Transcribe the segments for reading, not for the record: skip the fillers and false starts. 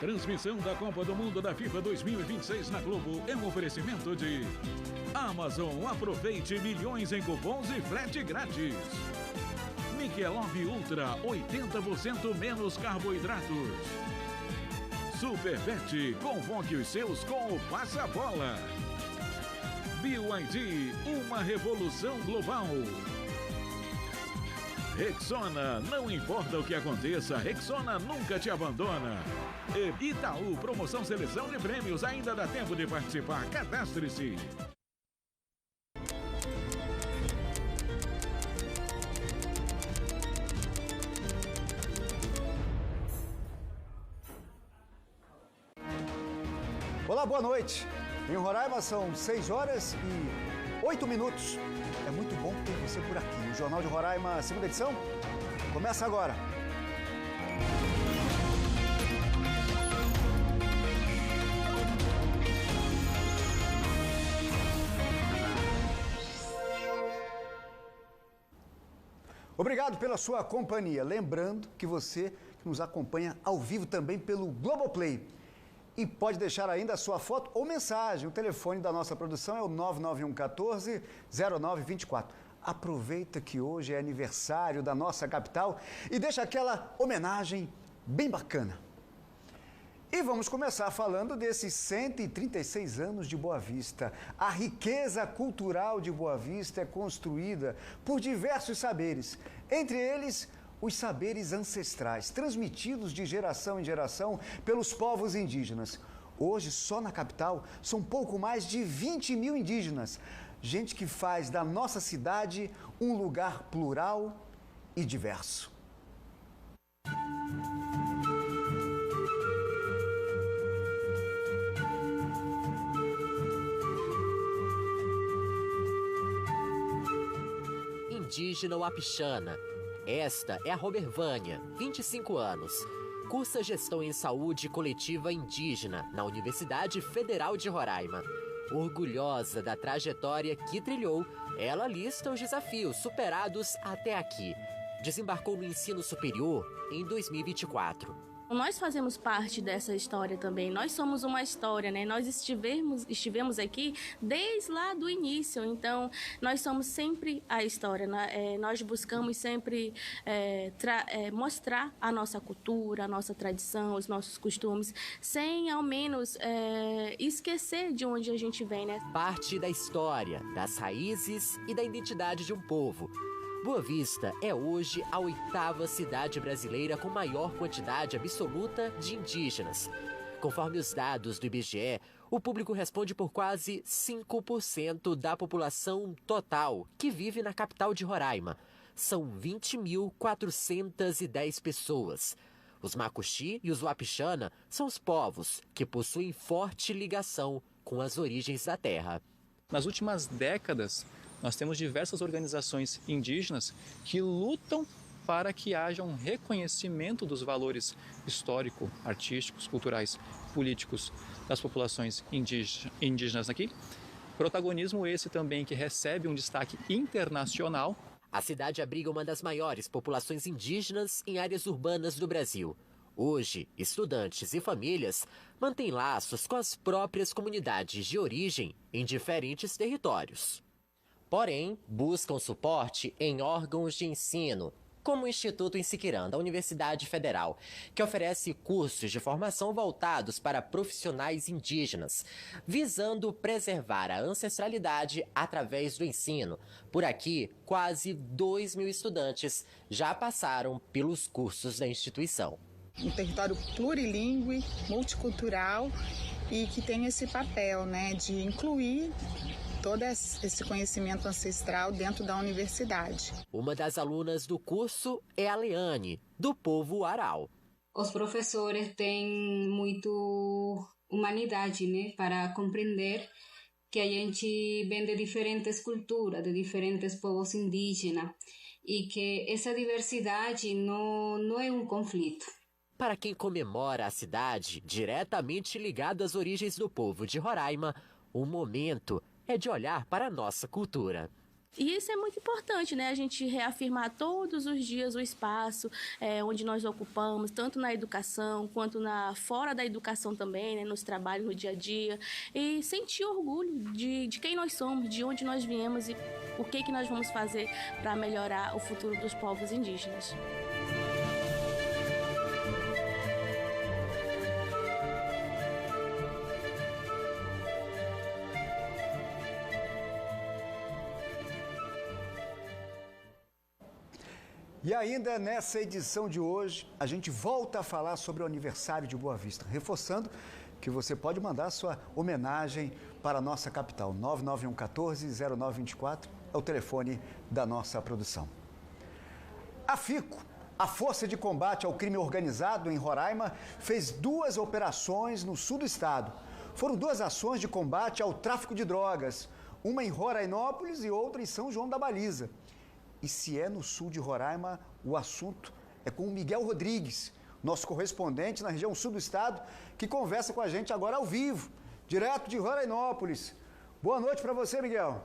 transmissão da Copa do Mundo da FIFA 2026 na Globo é um oferecimento de Amazon. Aproveite milhões em cupons e frete grátis. Michelob Ultra, 80% menos carboidratos. Superbet, convoque os seus com o Passa-Bola. BYD, uma revolução global. Rexona, não importa o que aconteça, Rexona nunca te abandona. E Itaú, promoção seleção de prêmios, ainda dá tempo de participar, cadastre-se. Olá, boa noite. Em Roraima são 6 horas e 8 minutos. É muito bom ter você por aqui. O Jornal de Roraima, segunda edição, começa agora. Obrigado pela sua companhia. Lembrando que você nos acompanha ao vivo também pelo Globoplay. E pode deixar ainda a sua foto ou mensagem. O telefone da nossa produção é o 99114-0924. Aproveita que hoje é aniversário da nossa capital e deixa aquela homenagem bem bacana. E vamos começar falando desses 136 anos de Boa Vista. A riqueza cultural de Boa Vista é construída por diversos saberes, entre eles os saberes ancestrais, transmitidos de geração em geração pelos povos indígenas. Hoje, só na capital, são pouco mais de 20 mil indígenas. Gente que faz da nossa cidade um lugar plural e diverso. Indígena Wapixana. Esta é a Robervânia, 25 anos. Cursa Gestão em Saúde Coletiva Indígena na Universidade Federal de Roraima. Orgulhosa da trajetória que trilhou, ela lista os desafios superados até aqui. Desembarcou no ensino superior em 2024. Nós fazemos parte dessa história também, nós somos uma história, né? Nós estivemos aqui desde lá do início, então nós somos sempre a história, né? Nós buscamos sempre mostrar a nossa cultura, a nossa tradição, os nossos costumes, sem ao menos esquecer de onde a gente vem, né? Parte da história, das raízes e da identidade de um povo. Boa Vista é hoje a 8ª cidade brasileira com maior quantidade absoluta de indígenas. Conforme os dados do IBGE, o público responde por quase 5% da população total que vive na capital de Roraima. São 20.410 pessoas. Os Macuxi e os Wapixana são os povos que possuem forte ligação com as origens da terra. Nas últimas décadas, nós temos diversas organizações indígenas que lutam para que haja um reconhecimento dos valores histórico, artísticos, culturais, políticos das populações indígenas aqui. Protagonismo esse também que recebe um destaque internacional. A cidade abriga uma das maiores populações indígenas em áreas urbanas do Brasil. Hoje, estudantes e famílias mantêm laços com as próprias comunidades de origem em diferentes territórios. Porém, buscam suporte em órgãos de ensino, como o Instituto Insiquirã, da Universidade Federal, que oferece cursos de formação voltados para profissionais indígenas, visando preservar a ancestralidade através do ensino. Por aqui, quase 2.000 estudantes já passaram pelos cursos da instituição. Um território plurilingüe, multicultural e que tem esse papel, né, de incluir todo esse conhecimento ancestral dentro da universidade. Uma das alunas do curso é a Leane, do povo Aral. Os professores têm muito humanidade, né, para compreender que a gente vem de diferentes culturas, de diferentes povos indígenas e que essa diversidade não é um conflito. Para quem comemora a cidade, diretamente ligado às origens do povo de Roraima, o momento é de olhar para a nossa cultura. E isso é muito importante, né? A gente reafirmar todos os dias o espaço onde nós ocupamos, tanto na educação quanto fora da educação também, né? Nos trabalhos, no dia a dia. E sentir orgulho de quem nós somos, de onde nós viemos e o que nós vamos fazer para melhorar o futuro dos povos indígenas. E ainda nessa edição de hoje, a gente volta a falar sobre o aniversário de Boa Vista, reforçando que você pode mandar sua homenagem para a nossa capital. 99114-0924 é o telefone da nossa produção. A FICO, a Força de Combate ao Crime Organizado em Roraima, fez 2 operações no sul do estado. Foram 2 ações de combate ao tráfico de drogas, uma em Rorainópolis e outra em São João da Baliza. E se é no sul de Roraima, o assunto é com o Miguel Rodrigues, nosso correspondente na região sul do estado, que conversa com a gente agora ao vivo, direto de Rorainópolis. Boa noite para você, Miguel.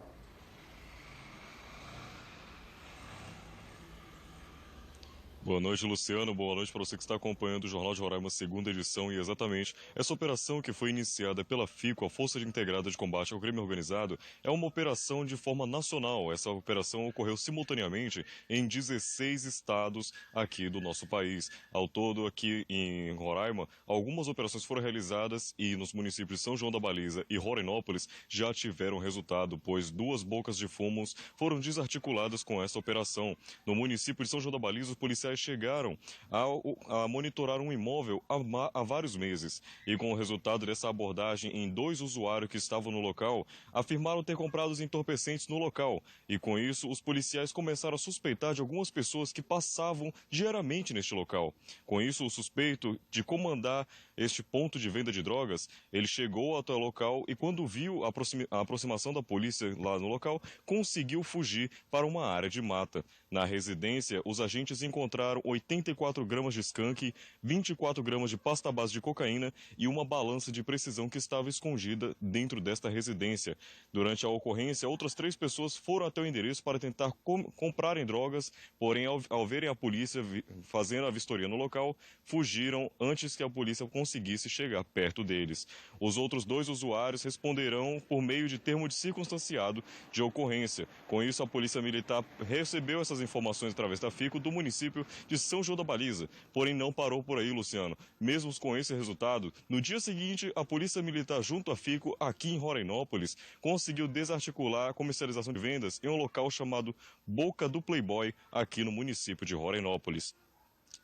Boa noite, Luciano. Boa noite para você que está acompanhando o Jornal de Roraima, segunda edição. E exatamente essa operação que foi iniciada pela FICO, a Força Integrada de Combate ao Crime Organizado, é uma operação de forma nacional. Essa operação ocorreu simultaneamente em 16 estados aqui do nosso país. Ao todo, aqui em Roraima, algumas operações foram realizadas e nos municípios de São João da Baliza e Rorainópolis já tiveram resultado, pois 2 bocas de fumos foram desarticuladas com essa operação. No município de São João da Baliza, os policiais chegaram a monitorar um imóvel há vários meses e com o resultado dessa abordagem em 2 usuários que estavam no local, afirmaram ter comprado os entorpecentes no local e com isso os policiais começaram a suspeitar de algumas pessoas que passavam diariamente neste local. Com isso, o suspeito de comandar este ponto de venda de drogas, ele chegou até o local e quando viu a aproximação da polícia lá no local, conseguiu fugir para uma área de mata. Na residência, os agentes encontraram 84 gramas de skunk, 24 gramas de pasta base de cocaína e uma balança de precisão que estava escondida dentro desta residência. Durante a ocorrência, outras 3 pessoas foram até o endereço para tentar comprarem drogas, porém, ao verem a polícia fazendo a vistoria no local, fugiram antes que a polícia conseguisse chegar perto deles. Os outros 2 usuários responderão por meio de termo de circunstanciado de ocorrência. Com isso, a Polícia Militar recebeu essas informações através da FICO do município de São João da Baliza. Porém, não parou por aí, Luciano. Mesmo com esse resultado, no dia seguinte, a Polícia Militar junto à FICO, aqui em Rorainópolis, conseguiu desarticular a comercialização de vendas em um local chamado Boca do Playboy, aqui no município de Rorainópolis.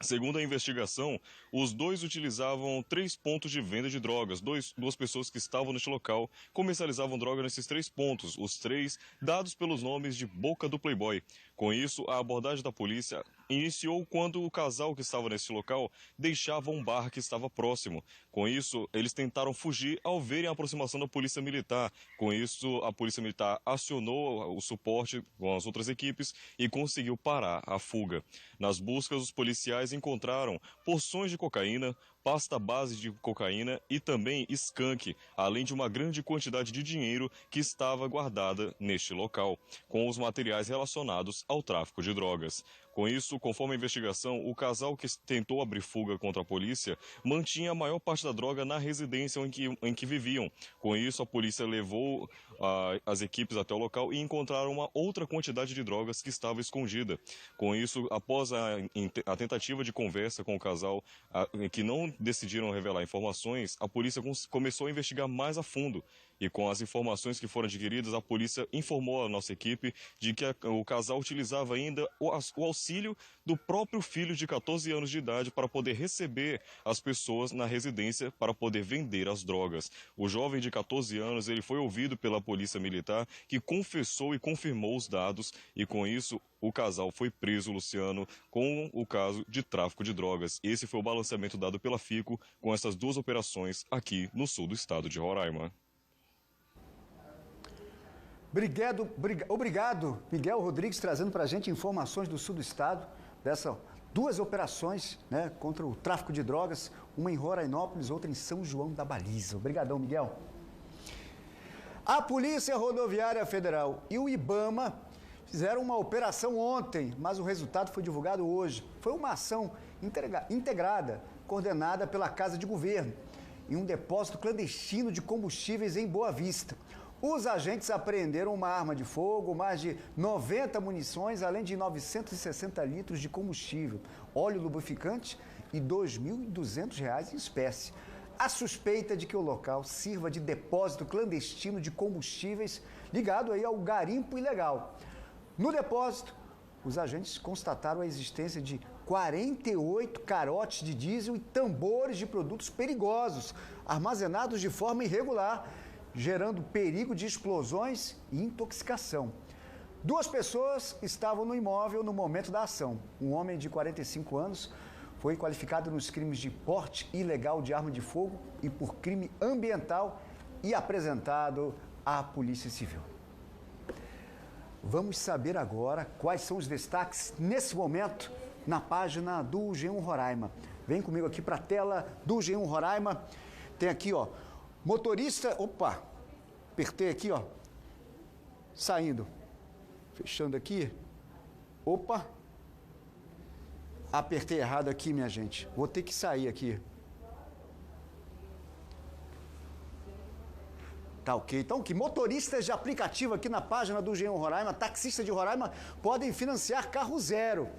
Segundo a investigação, os 2 utilizavam 3 pontos de venda de drogas. 2 pessoas que estavam neste local comercializavam droga nesses 3 pontos, os 3 dados pelos nomes de Boca do Playboy. Com isso, a abordagem da polícia iniciou quando o casal que estava nesse local deixava um bar que estava próximo. Com isso, eles tentaram fugir ao verem a aproximação da Polícia Militar. Com isso, a Polícia Militar acionou o suporte com as outras equipes e conseguiu parar a fuga. Nas buscas, os policiais encontraram porções de cocaína, pasta base de cocaína e também skunk, além de uma grande quantidade de dinheiro que estava guardada neste local, com os materiais relacionados ao tráfico de drogas. Com isso, conforme a investigação, o casal que tentou abrir fuga contra a polícia mantinha a maior parte da droga na residência em que viviam. Com isso, a polícia levou as equipes até o local e encontraram uma outra quantidade de drogas que estava escondida. Com isso, após a tentativa de conversa com o casal, que não decidiram revelar informações, a polícia começou a investigar mais a fundo. E com as informações que foram adquiridas, a polícia informou a nossa equipe de que o casal utilizava ainda o auxílio do próprio filho de 14 anos de idade para poder receber as pessoas na residência para poder vender as drogas. O jovem de 14 anos, ele foi ouvido pela Polícia Militar, que confessou e confirmou os dados e com isso o casal foi preso, Luciano, com o caso de tráfico de drogas. Esse foi o balanceamento dado pela FICO com essas 2 operações aqui no sul do estado de Roraima. Obrigado, Miguel Rodrigues, trazendo para a gente informações do sul do estado, dessas 2 operações, né, contra o tráfico de drogas, uma em Rorainópolis, outra em São João da Baliza. Obrigadão, Miguel. A Polícia Rodoviária Federal e o IBAMA Fizeram uma operação ontem, mas o resultado foi divulgado hoje. Foi uma ação integrada, coordenada pela Casa de Governo, em um depósito clandestino de combustíveis em Boa Vista. Os agentes apreenderam uma arma de fogo, mais de 90 munições, além de 960 litros de combustível, óleo lubrificante e R$ 2.200 em espécie. A suspeita de que o local sirva de depósito clandestino de combustíveis ligado aí ao garimpo ilegal. No depósito, os agentes constataram a existência de 48 carotes de diesel e tambores de produtos perigosos, armazenados de forma irregular, gerando perigo de explosões e intoxicação. 2 pessoas estavam no imóvel no momento da ação. Um homem de 45 anos foi qualificado nos crimes de porte ilegal de arma de fogo e por crime ambiental e apresentado à Polícia Civil. Vamos saber agora quais são os destaques nesse momento na página do G1 Roraima. Vem comigo aqui para a tela do G1 Roraima. Tem aqui, ó, motorista... Opa, apertei aqui, ó, saindo. Fechando aqui. Opa, apertei errado aqui, minha gente. Vou ter que sair aqui. Tá ok. Então, que motoristas de aplicativo aqui na página do G1 Roraima, taxistas de Roraima, podem financiar carro zero.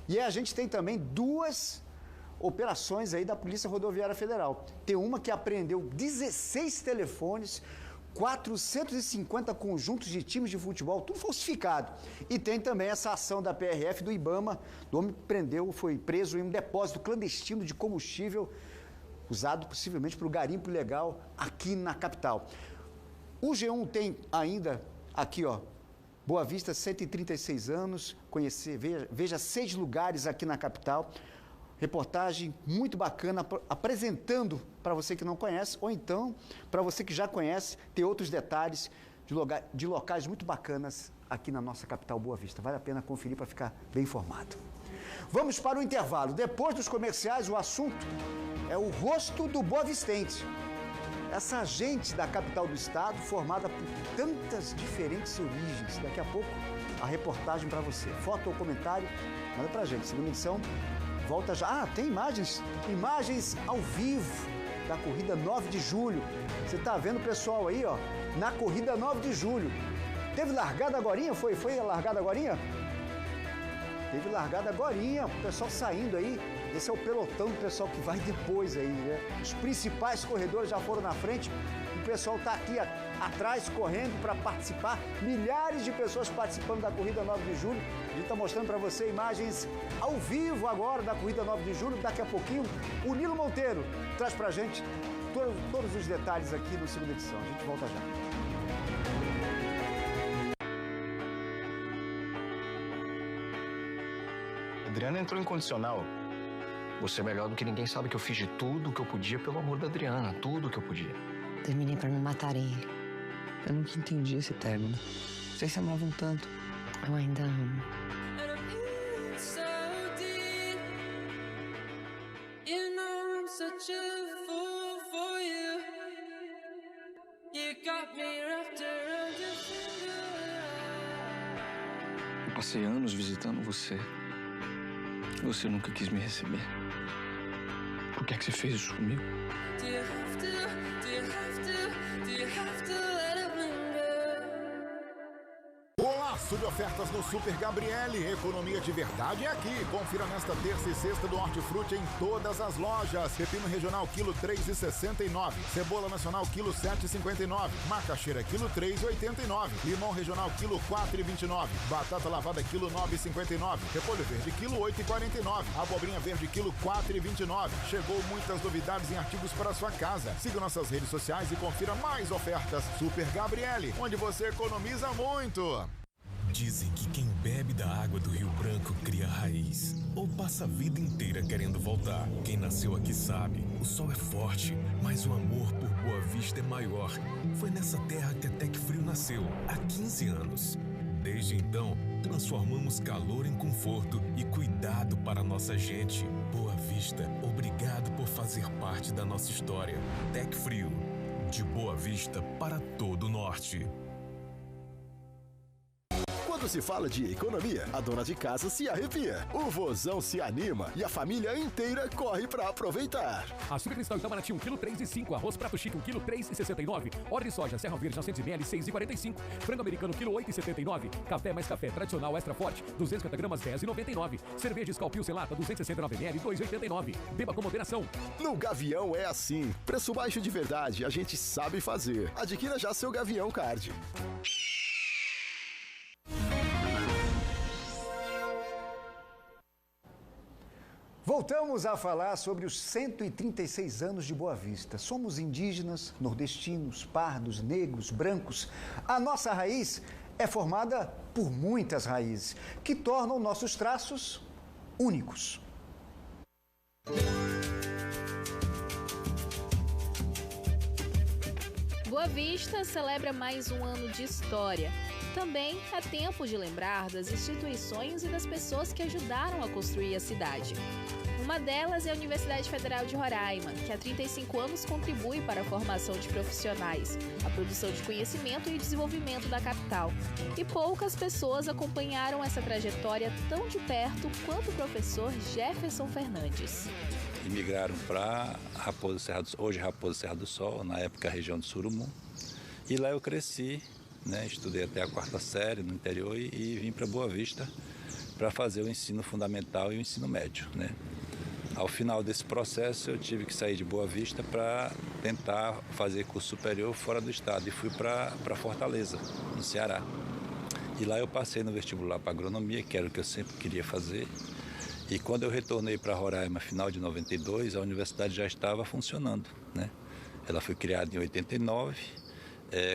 E a gente tem também 2 operações aí da Polícia Rodoviária Federal. Tem uma que apreendeu 16 telefones, 450 conjuntos de times de futebol, tudo falsificado. E tem também essa ação da PRF do IBAMA, do homem que foi preso em um depósito clandestino de combustível, usado possivelmente para o garimpo ilegal aqui na capital. O G1 tem ainda aqui, ó, Boa Vista, 136 anos, veja 6 lugares aqui na capital. Reportagem muito bacana, apresentando para você que não conhece, ou então, para você que já conhece, tem outros detalhes de locais muito bacanas aqui na nossa capital, Boa Vista. Vale a pena conferir para ficar bem informado. Vamos para o intervalo. Depois dos comerciais, o assunto é o rosto do boavistense. Essa gente da capital do estado, formada por tantas diferentes origens. Daqui a pouco, a reportagem para você. Foto ou comentário, manda pra gente. Segunda edição, volta já. Ah, tem imagens ao vivo da corrida 9 de julho. Você tá vendo o pessoal aí, ó, na corrida 9 de julho. Teve largada agorinha? Foi a largada agorinha? Teve largada agorinha, o pessoal saindo aí. Esse é o pelotão do pessoal que vai depois aí, né? Os principais corredores já foram na frente. O pessoal está aqui atrás, correndo para participar. Milhares de pessoas participando da corrida 9 de julho. A gente está mostrando para você imagens ao vivo agora da corrida 9 de julho. Daqui a pouquinho, o Nilo Monteiro traz para a gente todos os detalhes aqui no segunda edição. A gente volta já. Adriana entrou em condicional. Você é melhor do que ninguém, sabe que eu fiz de tudo o que eu podia pelo amor da Adriana. Tudo o que eu podia. Terminei pra não matarem ele. Eu nunca entendi esse término. Vocês se amavam tanto. Eu ainda amo. Eu passei anos visitando você. Você nunca quis me receber. Por que é que você fez isso comigo? Golaço de ofertas no Super Gabriele. Economia de verdade é aqui. Confira nesta terça e sexta do Hortifruti em todas as lojas. Pepino regional, quilo 3,69. Cebola nacional, quilo 7,59. Macaxeira, quilo 3,89. Limão regional, quilo 4,29. Batata lavada, quilo 9,59. Repolho verde, quilo 8,49. Abobrinha verde, quilo 4,29. Chegou muitas novidades em artigos para sua casa. Siga nossas redes sociais e confira mais ofertas. Super Gabriele, onde você economiza muito. Dizem que quem bebe da água do Rio Branco cria raiz, ou passa a vida inteira querendo voltar. Quem nasceu aqui sabe, o sol é forte, mas o amor por Boa Vista é maior. Foi nessa terra que a Tec Frio nasceu, há 15 anos. Desde então, transformamos calor em conforto e cuidado para nossa gente. Boa Vista, obrigado por fazer parte da nossa história. Tec Frio, de Boa Vista para todo o norte. Quando se fala de economia, a dona de casa se arrepia, o vozão se anima e a família inteira corre pra aproveitar. Açúcar cristal Itamaraty 1 kg 3,5, arroz prato chique 1 kg 3,69, óleo de soja Serra Verde 900 ml 6,45, frango americano quilo 8,79, café mais café tradicional extra forte 250 gramas 10,99, cerveja Skol Pilsen lata 269 ml 2,89. Beba com moderação. No Gavião é assim, preço baixo de verdade, a gente sabe fazer. Adquira já seu Gavião Card. Voltamos a falar sobre os 136 anos de Boa Vista. Somos indígenas, nordestinos, pardos, negros, brancos. A nossa raiz é formada por muitas raízes, que tornam nossos traços únicos. Boa Vista celebra mais um ano de história. Também é tempo de lembrar das instituições e das pessoas que ajudaram a construir a cidade. Uma delas é a Universidade Federal de Roraima, que há 35 anos contribui para a formação de profissionais, a produção de conhecimento e desenvolvimento da capital. E poucas pessoas acompanharam essa trajetória tão de perto quanto o professor Jefferson Fernandes. Imigraram para Raposa Serra hoje Raposa Serra do Sol, na época a região de Surumum. E lá eu cresci, né, estudei até a 4ª série no interior e vim para Boa Vista para fazer o ensino fundamental e o ensino médio, né? Ao final desse processo eu tive que sair de Boa Vista para tentar fazer curso superior fora do estado e fui para Fortaleza, no Ceará. E lá eu passei no vestibular para agronomia, que era o que eu sempre queria fazer. E quando eu retornei para Roraima, final de 92, a universidade já estava funcionando, né? Ela foi criada em 89,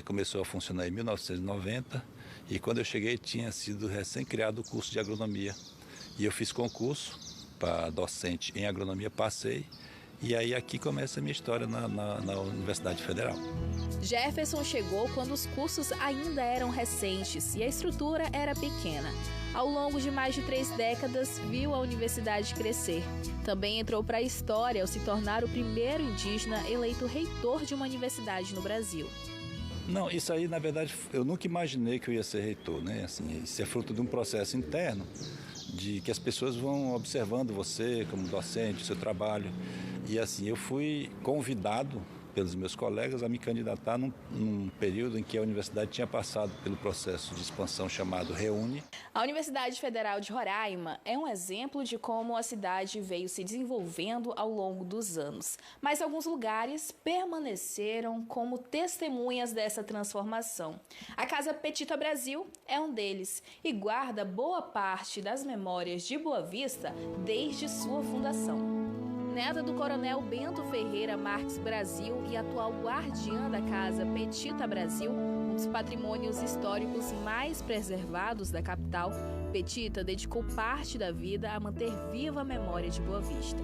começou a funcionar em 1990 e quando eu cheguei tinha sido recém-criado o curso de agronomia. E eu fiz concurso para docente em agronomia, passei, e aí aqui começa a minha história na Universidade Federal. Jefferson chegou quando os cursos ainda eram recentes e a estrutura era pequena. Ao longo de mais de 3 décadas, viu a universidade crescer. Também entrou para a história ao se tornar o primeiro indígena eleito reitor de uma universidade no Brasil. Não, isso aí, na verdade, eu nunca imaginei que eu ia ser reitor, né? Assim, isso é fruto de um processo interno, de que as pessoas vão observando você como docente, o seu trabalho. E assim, eu fui convidado pelos meus colegas a me candidatar num período em que a universidade tinha passado pelo processo de expansão chamado REUNE. A Universidade Federal de Roraima é um exemplo de como a cidade veio se desenvolvendo ao longo dos anos. Mas alguns lugares permaneceram como testemunhas dessa transformação. A Casa Petita Brasil é um deles e guarda boa parte das memórias de Boa Vista desde sua fundação. Neta do coronel Bento Ferreira Marques Brasil e atual guardiã da Casa Petita Brasil, um dos patrimônios históricos mais preservados da capital, Petita dedicou parte da vida a manter viva a memória de Boa Vista.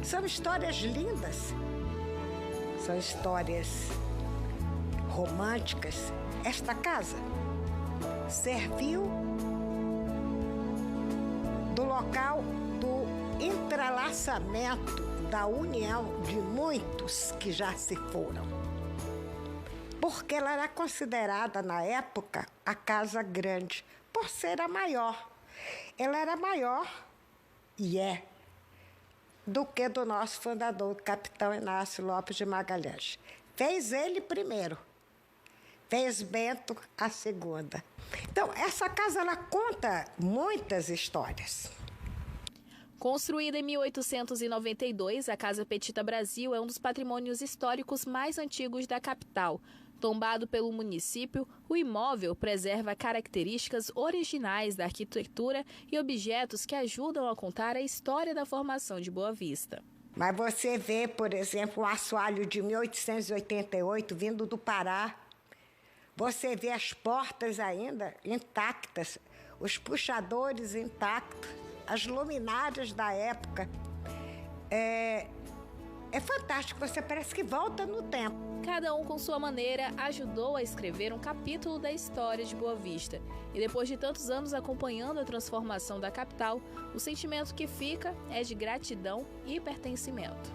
São histórias lindas, são histórias românticas. Esta casa serviu do local do entrelaçamento da união de muitos que já se foram. Porque ela era considerada, na época, a casa grande, por ser a maior. Ela era maior, e do que do nosso fundador, capitão Inácio Lopes de Magalhães. Fez ele primeiro, fez Bento a segunda. Então, essa casa, ela conta muitas histórias. Construída em 1892, a Casa Petita Brasil é um dos patrimônios históricos mais antigos da capital. Tombado pelo município, o imóvel preserva características originais da arquitetura e objetos que ajudam a contar a história da formação de Boa Vista. Mas você vê, por exemplo, um assoalho de 1888 vindo do Pará. Você vê as portas ainda intactas, os puxadores intactos, as luminárias da época. É fantástico, você parece que volta no tempo. Cada um, com sua maneira, ajudou a escrever um capítulo da história de Boa Vista. E depois de tantos anos acompanhando a transformação da capital, o sentimento que fica é de gratidão e pertencimento.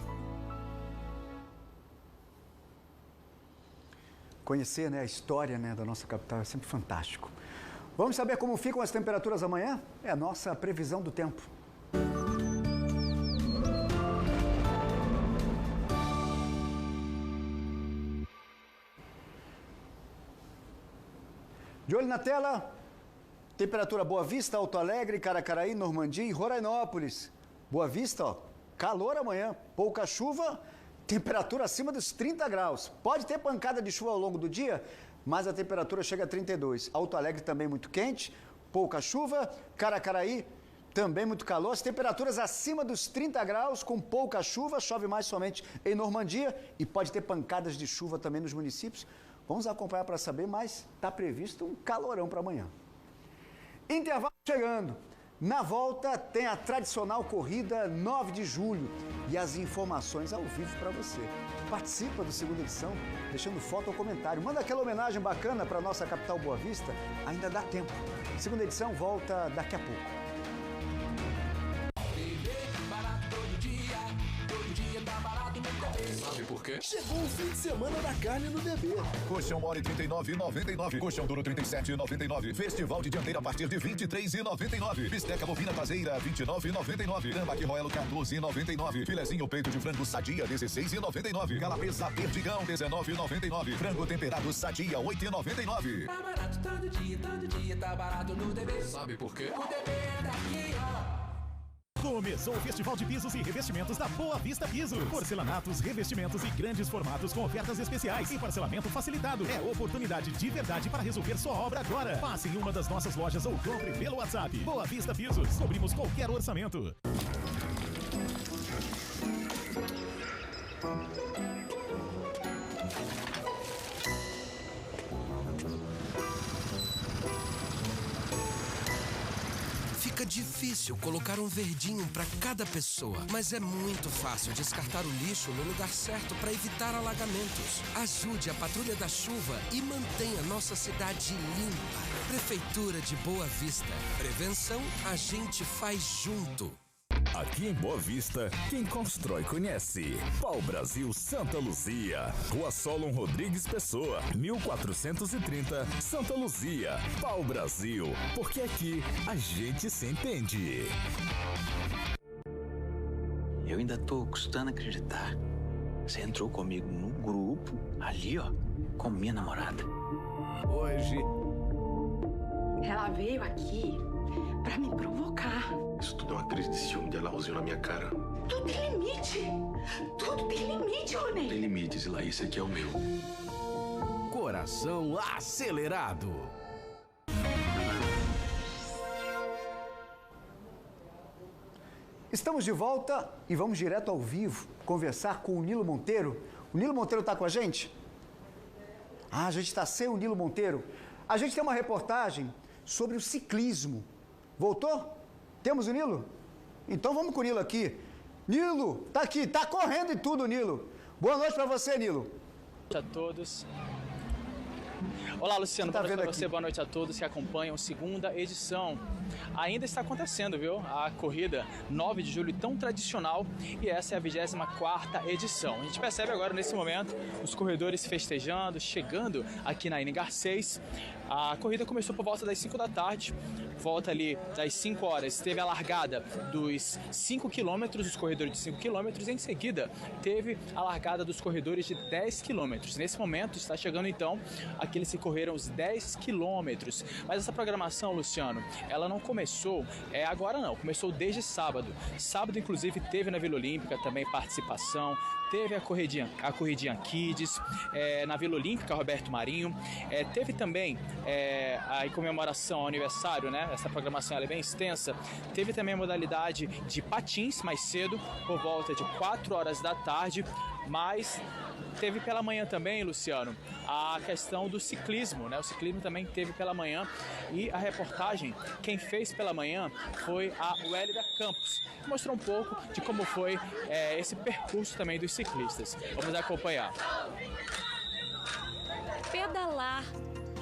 Conhecer, a história, da nossa capital é sempre fantástico. Vamos saber como ficam as temperaturas amanhã? É a nossa previsão do tempo. De olho na tela, temperatura Boa Vista, Alto Alegre, Caracaraí, Normandia e Rorainópolis. Boa Vista, ó, calor amanhã, pouca chuva, temperatura acima dos 30 graus. Pode ter pancada de chuva ao longo do dia, mas a temperatura chega a 32. Alto Alegre também muito quente, pouca chuva, Caracaraí também muito calor. As temperaturas acima dos 30 graus, com pouca chuva, chove mais somente em Normandia e pode ter pancadas de chuva também nos municípios. Vamos acompanhar para saber, mas está previsto um calorão para amanhã. Intervalo chegando. Na volta tem a tradicional corrida 9 de julho e as informações ao vivo para você. Participa do segunda edição, deixando foto ou comentário. Manda aquela homenagem bacana para a nossa capital Boa Vista. Ainda dá tempo. Segunda edição volta daqui a pouco. Sabe por quê? Chegou o fim de semana da carne no DB. Colchão mole R$ 39,99. Colchão duro R$ 37,99. Festival de dianteira a partir de R$ 23,99. Bisteca bovina traseira R$ 29,99. Tambaqui Roelo R$ 14,99. Filezinho peito de frango Sadia R$ 16,99. Calabresa Perdigão R$ 19,99. Frango temperado Sadia R$ 8,99. Tá barato todo dia tá barato no DB. Sabe por quê? O DB é daqui, ó. Começou o Festival de Pisos e Revestimentos da Boa Vista Pisos. Porcelanatos, revestimentos e grandes formatos com ofertas especiais e parcelamento facilitado. É oportunidade de verdade para resolver sua obra agora. Passe em uma das nossas lojas ou compre pelo WhatsApp. Boa Vista Pisos. Cobrimos qualquer orçamento. Fica difícil colocar um verdinho para cada pessoa, mas é muito fácil descartar o lixo no lugar certo para evitar alagamentos. Ajude a Patrulha da Chuva e mantenha nossa cidade limpa. Prefeitura de Boa Vista. Prevenção a gente faz junto. Aqui em Boa Vista, quem constrói conhece. Pau Brasil Santa Luzia. Rua Solon Rodrigues Pessoa, 1430, Santa Luzia. Pau Brasil, porque aqui a gente se entende. Eu ainda tô custando acreditar. Você entrou comigo no grupo, ali ó, com minha namorada. Hoje... Ela veio aqui pra me provocar. Isso tudo é uma crise de ciúme de Elauzinho na minha cara. Tudo tem limite. Tudo tem limite, Ronei. Tem limites, Ilaí, esse aqui é o meu. Coração acelerado. Estamos de volta e vamos direto ao vivo conversar com o Nilo Monteiro. O Nilo Monteiro está com a gente? Ah, a gente está sem o Nilo Monteiro. A gente tem uma reportagem sobre o ciclismo. Voltou? Temos o Nilo? Então vamos com o Nilo aqui. Nilo, tá aqui, tá correndo e tudo, Nilo. Boa noite para você, Nilo. Boa noite a todos. Olá, Luciano, boa noite para você, boa noite a todos que acompanham a segunda edição. Ainda está acontecendo, viu? A corrida 9 de julho tão tradicional e essa é a 24ª edição. A gente percebe agora, nesse momento, os corredores festejando, chegando aqui na Ine Garcês. A corrida começou por volta das 5 da tarde, volta ali das 5 horas, teve a largada dos 5 quilômetros, os corredores de 5 quilômetros, e em seguida teve a largada dos corredores de 10 quilômetros. Nesse momento está chegando então aqueles que correram os 10 quilômetros. Mas essa programação, Luciano, ela não começou agora não, começou desde sábado. Sábado, inclusive, teve na Vila Olímpica também participação, teve a corridinha Kids, na Vila Olímpica, Roberto Marinho, teve também a comemoração ao aniversário, né? Essa programação ela é bem extensa. Teve também a modalidade de patins mais cedo, por volta de 4 horas da tarde, mas teve pela manhã também, Luciano, a questão do ciclismo, né? O ciclismo também teve pela manhã e a reportagem, quem fez pela manhã foi a Wélida Campos, que mostrou um pouco de como foi esse percurso também dos ciclistas. Vamos acompanhar. Pedalar,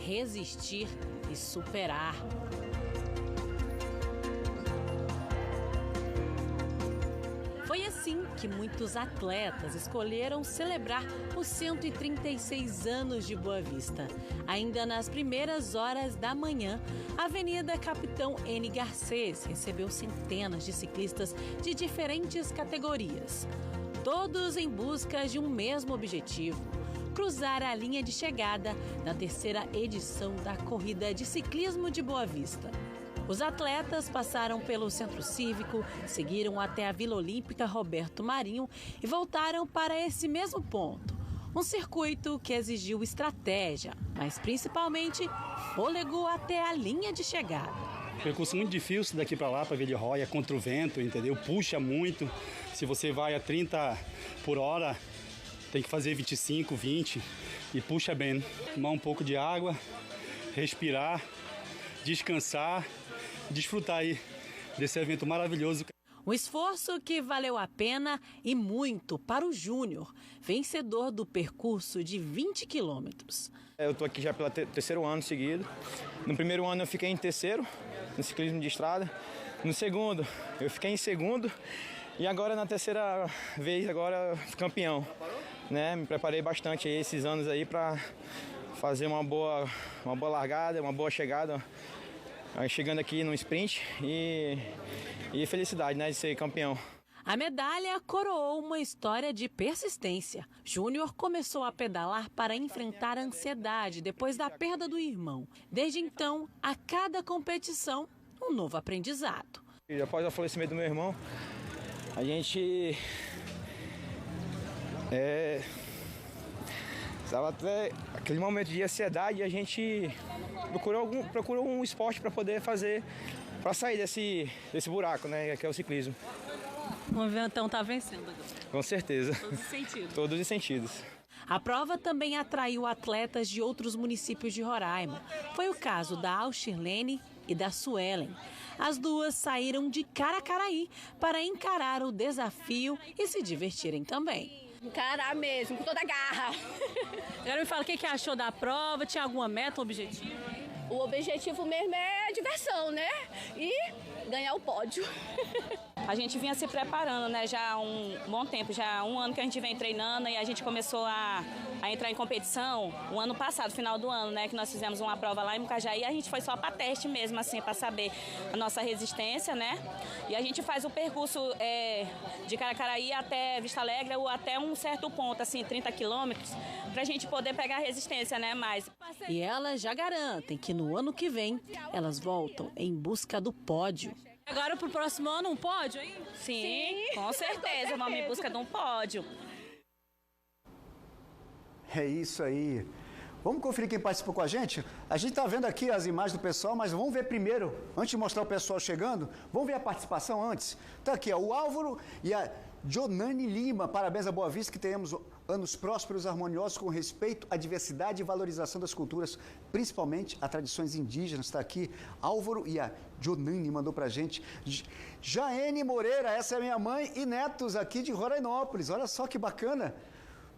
resistir e superar. Foi assim que muitos atletas escolheram celebrar os 136 anos de Boa Vista. Ainda nas primeiras horas da manhã, a Avenida Capitão N. Garcês recebeu centenas de ciclistas de diferentes categorias, todos em busca de um mesmo objetivo: cruzar a linha de chegada na terceira edição da Corrida de Ciclismo de Boa Vista. Os atletas passaram pelo Centro Cívico, seguiram até a Vila Olímpica Roberto Marinho e voltaram para esse mesmo ponto. Um circuito que exigiu estratégia, mas principalmente fôlego até a linha de chegada. Percurso muito difícil daqui para lá, para Velho-Roia, contra o vento, entendeu? Puxa muito. Se você vai a 30 por hora, tem que fazer 25, 20 e puxa bem. Tomar um pouco de água, respirar, descansar, desfrutar aí desse evento maravilhoso. Um esforço que valeu a pena e muito para o Júnior, vencedor do percurso de 20 quilômetros. Eu estou aqui já pelo terceiro ano seguido. No primeiro ano eu fiquei em terceiro, no ciclismo de estrada. No segundo, eu fiquei em segundo. E agora, na terceira vez, agora campeão. Né? Me preparei bastante aí esses anos aí para fazer uma boa largada, uma boa chegada. Aí chegando aqui no sprint e felicidade, né, de ser campeão. A medalha coroou uma história de persistência. Júnior começou a pedalar para enfrentar a ansiedade depois da perda do irmão. Desde então, a cada competição, um novo aprendizado. E após o falecimento do meu irmão, a gente estava até aquele momento de ansiedade e a gente procurou um esporte para poder fazer, para sair desse buraco, né, que é o ciclismo. Então está vencendo agora. Com certeza. Todos os sentidos. Todos os sentidos. A prova também atraiu atletas de outros municípios de Roraima. Foi o caso da Alchirlene e da Suelen. As duas saíram de Caracaraí para encarar o desafio e se divertirem também. Encarar mesmo, com toda a garra. Agora me fala, o que achou da prova? Tinha alguma meta, objetivo? O objetivo mesmo é a diversão, né? E ganhar o pódio. A gente vinha se preparando, né, já há um bom tempo, já há um ano que a gente vem treinando e a gente começou a entrar em competição o ano passado, final do ano, né, que nós fizemos uma prova lá em Mucajaí e a gente foi só para teste mesmo, assim, para saber a nossa resistência, né, e a gente faz o percurso de Caracaraí até Vista Alegre ou até um certo ponto, assim, 30 quilômetros, para a gente poder pegar a resistência, né, mais. E elas já garantem que no ano que vem elas voltam em busca do pódio. Agora pro próximo ano um pódio, hein? Sim, com certeza. Vamos em busca de um pódio. É isso aí. Vamos conferir quem participou com a gente? A gente está vendo aqui as imagens do pessoal, mas vamos ver primeiro, antes de mostrar o pessoal chegando, vamos ver a participação antes. Está aqui, ó, o Álvaro e a Jonane Lima. Parabéns à Boa Vista, que tenhamos anos prósperos, harmoniosos, com respeito à diversidade e valorização das culturas, principalmente a tradições indígenas. Está aqui Álvaro e a Jonane mandou pra gente. Jaene Moreira, essa é minha mãe e netos aqui de Rorainópolis. Olha só que bacana.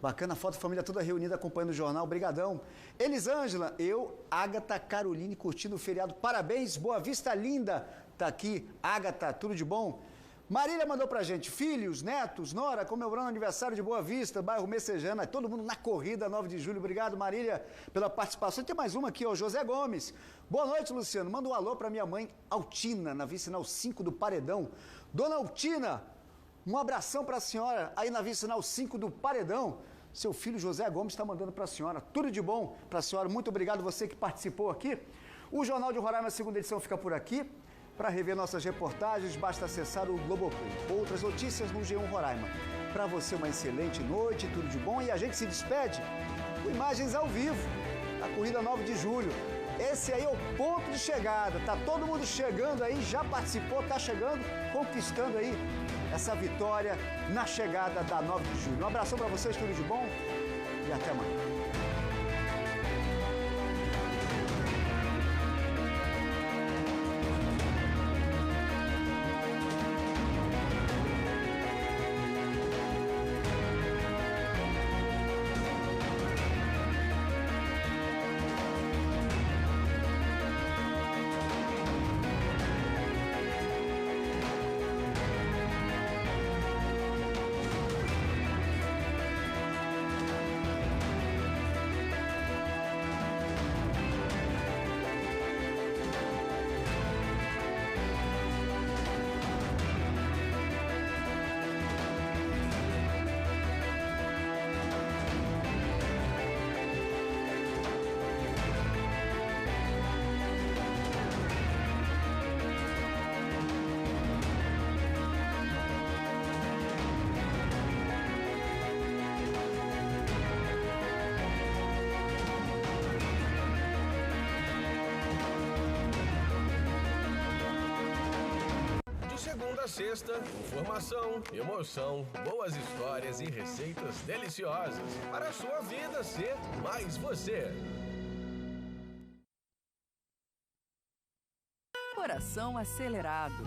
Bacana, foto, família toda reunida acompanhando o jornal. Brigadão. Elisângela, eu, Ágata Caroline, curtindo o feriado. Parabéns, Boa Vista linda. Tá aqui, Ágata, tudo de bom? Marília mandou pra gente, filhos, netos, nora, comemorando o aniversário de Boa Vista, bairro Messejana, todo mundo na corrida, 9 de julho. Obrigado, Marília, pela participação. Tem mais uma aqui, ó, José Gomes. Boa noite, Luciano. Manda um alô pra minha mãe, Altina, na vicinal 5 do Paredão. Dona Altina, um abração pra senhora aí na vicinal 5 do Paredão. Seu filho José Gomes está mandando pra senhora. Tudo de bom pra senhora. Muito obrigado você que participou aqui. O Jornal de Roraima, segunda edição, fica por aqui. Para rever nossas reportagens, basta acessar o Globoplay. Outras notícias no G1 Roraima. Para você, uma excelente noite, tudo de bom. E a gente se despede com imagens ao vivo da corrida 9 de julho. Esse aí é o ponto de chegada. Tá todo mundo chegando aí, já participou, tá chegando, conquistando aí essa vitória na chegada da 9 de julho. Um abração para vocês, tudo de bom e até amanhã. Toda sexta, informação, emoção, boas histórias e receitas deliciosas para a sua vida ser mais você. Coração acelerado.